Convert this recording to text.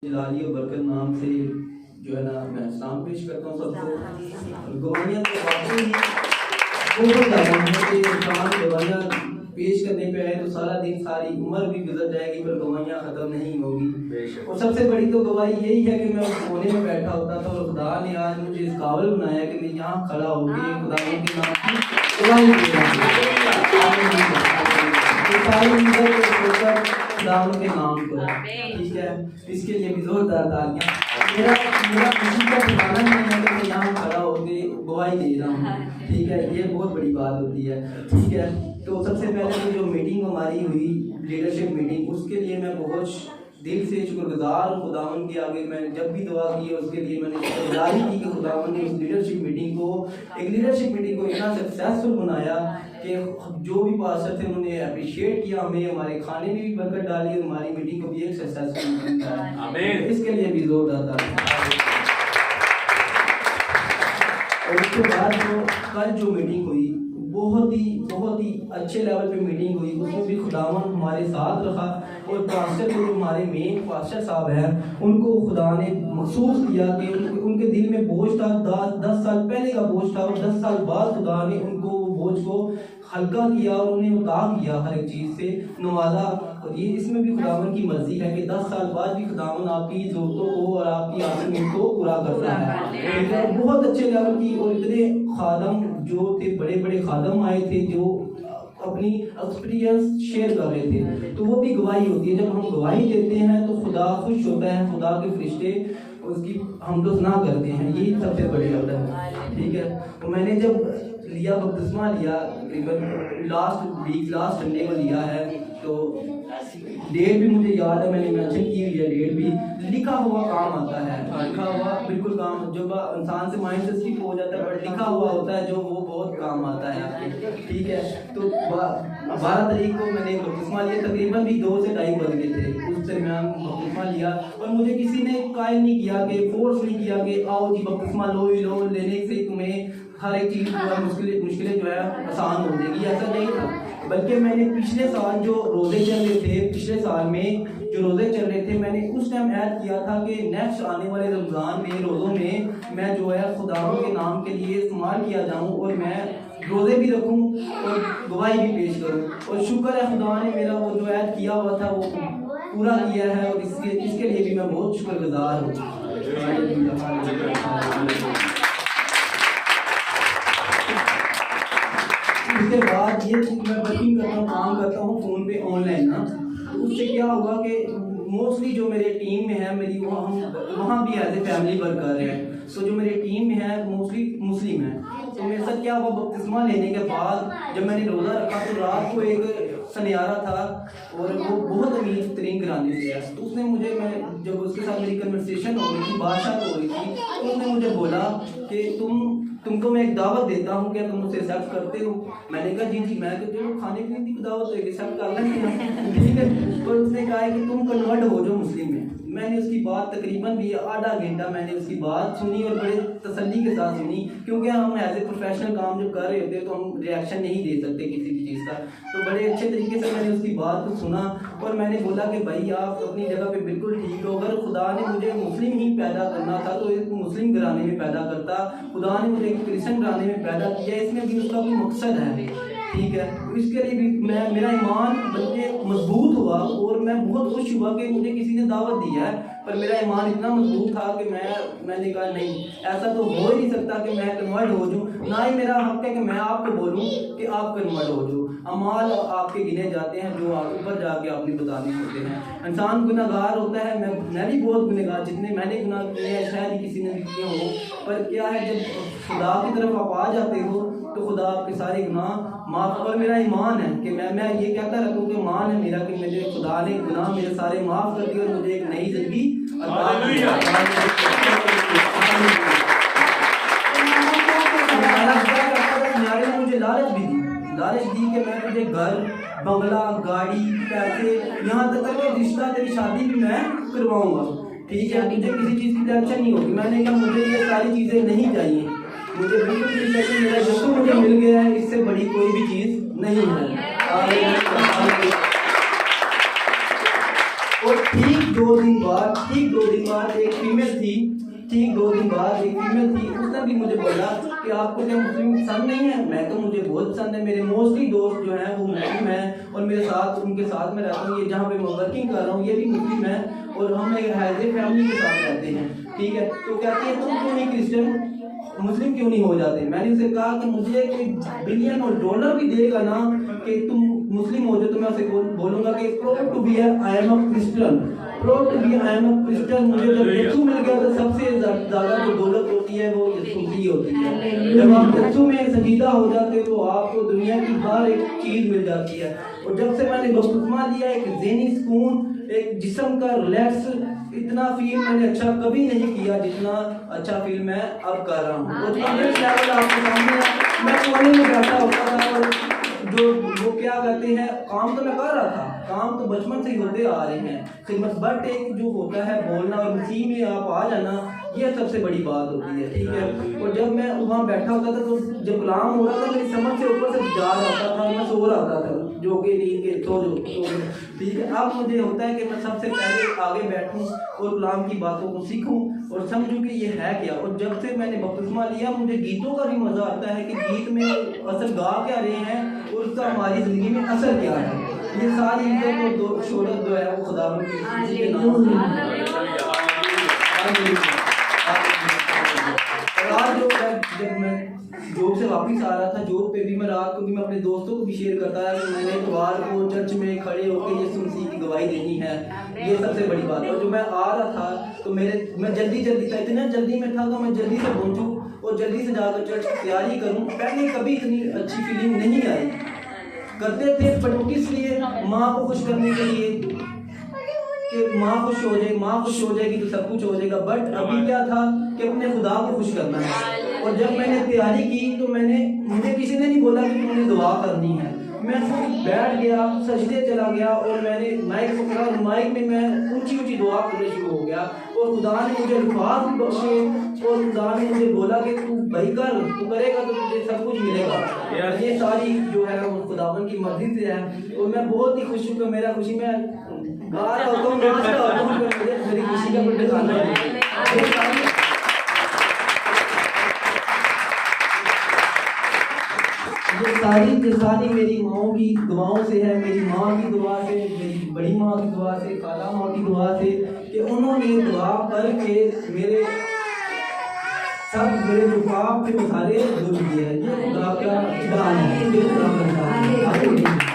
लाली और बरकत नाम से जो है ना मैं सलाम पेश करता हूँ सबको। गवाहियाँ तो वाकई ही बहुत ज़्यादा हैं कि इंसान गवाहियाँ पेश करने पे आए तो सारा दिन सारी उम्र भी गुजर जाएगी पर गवाहियाँ ख़त्म नहीं होगी। और सबसे बड़ी तो गवाही यही है कि मैं उस कोने में बैठा होता था और खुदा ने आज मुझे इस काबिल बनाया कि मैं यहाँ खड़ा होकर खुदा के नाम की गवाही दे रहा हूँ खुदावन के नाम को। ठीक है, इसके लिए भी जोरदार तालियां। मेरा खुशी का ठिकाना नहीं है कि मैं यहाँ खड़ा होके गवाही दे रहा हूँ। ठीक है, ये बहुत बड़ी बात होती है। ठीक है, तो सबसे पहले तो जो मीटिंग हमारी हुई लीडरशिप मीटिंग, उसके लिए मैं बहुत दिल से शुक्रगुजार हूँ खुदावन के आगे। मैं जब भी दुआ की है उसके लिए मैंने शुक्रगुजारी की कि खुदावन ने उस लीडरशिप मीटिंग को इतना सक्सेसफुल बनाया कि जो भी पास्टर थे उन्होंने अप्रिशिएट किया हमें, हमारे खाने में भी बरकत डाली और हमारी मीटिंग को भी एक सक्सेसफुल बनाया। आमीन। इसके लिए भी जोरदार तालियां। और उसके बाद जो कल जो मीटिंग हुई बहुत ही अच्छे लेवल पे मीटिंग हुई, उसमें भी खुदावन हमारे साथ रहा और पास्टर जो हमारे मेन पास्टर साहब हैं उनको खुदा ने महसूस किया कि उनके दिल में बोझ था, 10 साल पहले का बोझ था और 10 साल बाद खुदा ने उनको बोझ को हल्का किया और उन्हें उतार किया, हर एक चीज़ से नवाजा। और ये इसमें भी खुदावन की मर्जी है कि 10 साल बाद भी खुदावन आपकी ज़रूरतों को और आपकी आसमानी को पूरा करता है। बहुत अच्छे लेवल की और इतने खादम जो थे, बड़े बड़े खादम आए थे जो अपनी एक्सपीरियंस शेयर कर रहे थे, तो वो भी गवाही होती है। जब हम गवाही देते हैं तो खुदा खुश होता है, खुदा के फरिश्ते उसकी हमदोसना करते हैं, यही सबसे बड़ी बात है। ठीक है, तो मैंने जब लिया बपतिस्मा लिया तकरीबन लास्ट संडे को लिया है, तो डेट भी मुझे याद है, मैंने मेंशन की हुई है डेट भी। लिखा हुआ काम आता है, लिखा हुआ बिल्कुल काम जो इंसान से माइंड से स्किप हो जाता है, बट लिखा हुआ होता है जो वो बहुत काम आता है आपके। ठीक है, तो 12 तारीख को मैंने बपतिस्मा लिया, तकरीबन भी 2 से 2:30 बज गए थे उस दरमियान बपतिस्मा लिया। और मुझे किसी ने कायल नहीं किया कि फोर्स नहीं किया कि आओ जी बपतिस्मा लो ही लो, लेने से तुम्हें हर एक चीज़ मुश्किलें जो है आसान हो जाएगी, ऐसा नहीं था। बल्कि मैंने पिछले साल जो रोज़े चल रहे थे, पिछले साल में जो रोज़े चल रहे थे, मैंने उस टाइम ऐड किया था कि नेक्स्ट आने वाले रमज़ान में रोज़ों में मैं जो है खुदावंद के नाम के लिए इस्तेमाल किया जाऊँ और मैं रोज़े भी रखूँ और गवाही भी पेश करूँ। और शुक्र है खुदा ने मेरा वो जो ऐड किया हुआ था वो पूरा किया है और इसके लिए भी मैं बहुत शुक्रगुजार हूँ। उसके बाद ये मैं वर्किंग करता हूँ, काम करता हूँ फ़ोन पे ऑनलाइन ना, तो उससे क्या हुआ कि मोस्टली जो मेरे टीम में है मेरी वहाँ भी एज ए फैमिली वर्क कर रहे हैं। सो जो मेरी टीम में है मोस्टली मुस्लिम है। तो मेरे साथ क्या हुआ, बपतिस्मा लेने के बाद जब मैंने रोज़ा रखा तो रात को एक सनियारा था और वो बहुत अमीर तरीन घराने से है। तो उसने मुझे, मैं जब उसके साथ मेरी कन्वर्सेशन हो रही थी, बातचीत हो रही थी, तो उसने मुझे बोला कि तुमको मैं एक दावत देता हूँ, क्या तुम मुझसे एक्सेप्ट करते हो? मैंने कहा जी जी, मैं तो खाने पीने की दावत है, एक्सेप्ट कर लेंगे। ठीक है, तो उसने कहा कि तुम कन्वर्ट हो जो मुस्लिम में। मैंने उसकी बात तकरीबन भी आधा घंटा मैंने उसकी बात सुनी और बड़े तसल्ली के साथ सुनी, क्योंकि हम एज ए प्रोफेशनल काम जब कर रहे होते हैं तो हम रिएक्शन नहीं दे सकते किसी भी चीज़ का। तो बड़े अच्छे तरीके से मैंने उसकी बात को सुना और मैंने बोला कि भाई आप अपनी जगह पे बिल्कुल ठीक हो, अगर खुदा ने मुझे मुस्लिम ही पैदा करना था तो एक मुस्लिम घराने में पैदा करता, खुदा ने मुझे एक क्रिश्चियन घराने में पैदा किया, इसमें भी उसका कोई मकसद है। ठीक है, तो इसके लिए भी मेरा ईमान बल्कि मजबूत हुआ और मैं बहुत खुश हुआ कि मुझे किसी ने दावत दी है, पर मेरा ईमान इतना मजबूत था कि मैंने कहा नहीं, ऐसा तो हो ही नहीं सकता कि मैं कन्वर्ट हो जाऊँ, ना ही मेरा हक है कि मैं आपको बोलूँ कि आप कन्वर्ट हो जाओ। अमाल आपके गिने जाते हैं जो आप ऊपर जाके आपने बताने होते हैं। इंसान गुनहगार होता है, मैं भी बहुत गुनहगार, जितने मैंने गुनाह किए हैं शायद ही किसी ने भी किए हो, पर क्या है जब खुदा की तरफ आप आ जाते हो तो खुदा आपके सारे गुनाह माफ़। और मेरा ईमान है कि मैं ये कहता रहूँ कि ईमान है मेरा कि मुझे खुदा ने गुनाह मेरे सारे माफ़ कर दिए और मुझे एक नई जिंदगी अता की। मुझे लालच दी कि मैं तुझे घर बंगला गाड़ी पैसे यहाँ तक कि रिश्ता तेरी शादी भी मैं करवाऊँगा। ठीक है, तुझे किसी चीज़ की टेंशन नहीं होगी। मैंने कहा मुझे ये सारी चीज़ें नहीं चाहिए, मुझे बिल्कुल नहीं चाहिए, मेरा जो मुझे मिल गया है इससे बड़ी कोई भी चीज़ नहीं है। और ठीक 2 दिन बाद बाद ठीक 2 दिन बाद एक फीमेल थी, ठीक 2 दिन बाद एक फीमेल थी, उसने भी मुझे बोला कि आपको क्या मुस्लिम पसंद नहीं है? मैं तो मुझे बहुत पसंद है, मेरे मोस्टली दोस्त जो हैं वो मुस्लिम हैं और मेरे साथ उनके साथ में रहता हूँ, ये जहाँ पे मैं वर्किंग कर रहा हूँ ये भी मुस्लिम है और हम एक हैजे फैमिली के साथ रहते हैं, ठीक है। तो कहती है तुम क्यों नहीं क्रिश्चियन, मुस्लिम क्यों नहीं हो जाते? मैंने उसे कहा कि मुझे कोई बिलियन और डॉलर भी देगा ना कि तुम मुस्लिम हो जाओ तो मैं उसे बोलूंगा कि proud to be I am a Christian, proud to be I am a Christian. मुझे जब यीशु मिल गया तो सबसे ज्यादा जो दौलत होती है वो यीशु की होती है। जब आप यीशु में संजीदा हो जाते हो तो आपको दुनिया की हर एक चीज मिल जाती है। और जब से मैंने बपतिस्मा लिया, एक ज़हनी सुकून, एक जिस्म का रिलैक्स, इतना फील मैंने अच्छा कभी नहीं किया जितना अच्छा फील मैं अब कर रहा हूँ। और लेवल आपके सामने है, मैं कोने में बैठा होता था और जो वो क्या कहते हैं, काम तो मैं कर रहा था, काम तो बचपन से ही होते आ रहे हैं खिदमत, बट एक जो होता है बोलना और मसीह में आप आ जाना, ये सबसे बड़ी बात होती है, ठीक है। और जब मैं वहाँ बैठा होता था तो जब कलाम हो रहा था मेरी समझ से ऊपर से जा रहा था, मैं सो रहा था जो कि नींद के सो ठीक है। अब मुझे होता है कि मैं सबसे पहले आगे बैठूं और कलाम की बातों को सीखूं और समझूं कि ये है क्या। और जब से मैंने बपतिस्मा लिया मुझे गीतों का भी मजा आता है कि गीत में असल गा क्या रहे हैं और उसका हमारी जिंदगी में असर क्या है। ये सारी इज्जत और शोहरत जो है वो खुदा के नाम से। आज जब मैं जॉब से वापस आ रहा था, जॉब पे भी मैं रात को भी मैं अपने दोस्तों को भी शेयर करता है कि मैंने इतवार को चर्च में खड़े होकर यीशु मसीह की गवाही देनी है, ये सबसे बड़ी बात है। और जो मैं आ रहा था तो मैं जल्दी था, इतना जल्दी में था कि मैं जल्दी से पहुंचूं और जल्दी से जाकर चर्च की तैयारी करूं। पहले कभी इतनी अच्छी फीलिंग नहीं आई, करते थे बट किस लिए? माँ को खुश करने के लिए कि माँ खुश हो जाए, माँ खुश हो जाएगी तो सब कुछ हो जाएगा। बट अभी क्या था कि अपने खुदा को खुश करना है। और जब मैंने तैयारी की तो मुझे किसी ने नहीं बोला कि तुमने दुआ करनी है, मैं सिर्फ बैठ गया, सजदे चला गया और मैंने माइक पकड़ा और माइक में मैं ऊंची दुआ करना शुरू हो गया। और खुदा ने मुझे अल्फाज बख्शे और खुदा ने मुझे बोला कि तू भाई कर, तू करेगा तो तुझे सब कुछ मिलेगा। ये सारी जो है वो खुदावन की मर्जी से है और मैं बहुत ही खुश हूँ कि मेरा खुशी में गा रहा होता हूँ, नाच रहा होता हूँ, मेरी खुशी का कोई ठिकाना नहीं। ये सारी मेरी माँ की दुआओं से है, मेरी माँ की दुआ से, मेरी बड़ी माँ की दुआ से, खाला माँ की दुआ से, कि उन्होंने दुआ करके मेरे जो पाप थे वो सारे धुल दिए हैं। ये खुदा का दान है, ये खुदा का दान है।